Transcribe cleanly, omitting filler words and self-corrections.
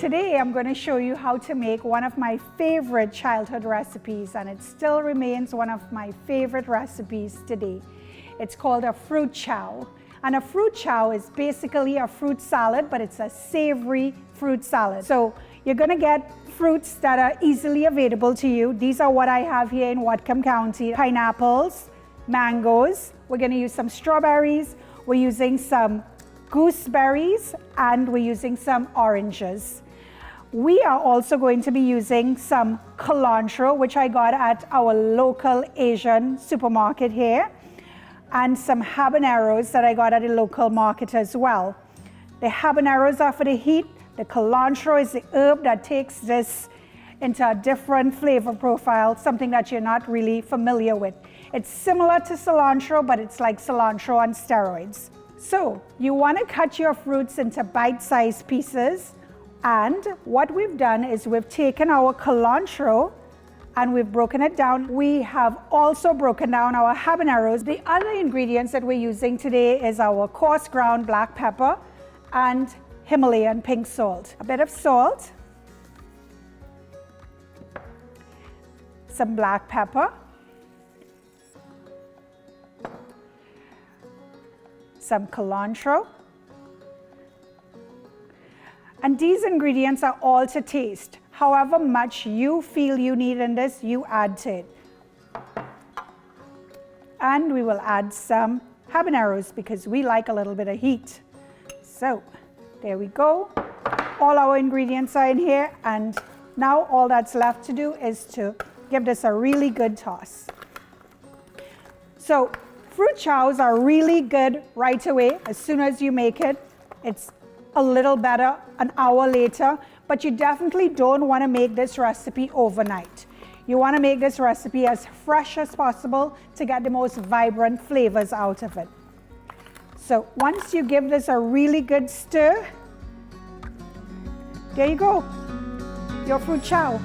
today I'm going to show you how to make one of my favorite childhood recipes, and it still remains one of my favorite recipes today. It's called a fruit chow. And a fruit chow is basically a fruit salad, but it's a savory fruit salad. So you're going to get fruits that are easily available to you. These are what I have here in Whatcom County. Pineapples, mangoes, we're going to use some strawberries, we're using some gooseberries, and we're using some oranges. We are also going to be using some cilantro, which I got at our local Asian supermarket here, and some habaneros that I got at a local market as well. The habaneros are for the heat. The cilantro is the herb that takes this into a different flavor profile, something that you're not really familiar with. It's similar to cilantro, but it's like cilantro on steroids. So you want to cut your fruits into bite-sized pieces, and what we've done is we've taken our cilantro and we've broken it down. We have also broken down our habaneros. The other ingredients that we're using today is our coarse ground black pepper and Himalayan pink salt. A bit of salt, some black pepper, some cilantro, and these ingredients are all to taste. However much you feel you need in this, you add to it. And we will add some habaneros because we like a little bit of heat. So there we go. All our ingredients are in here, and now all that's left to do is to give this a really good toss. So fruit chows are really good right away. As soon as you make it, it's a little better an hour later, but you definitely don't want to make this recipe overnight. You want to make this recipe as fresh as possible to get the most vibrant flavors out of it. So once you give this a really good stir, there you go, your fruit chow.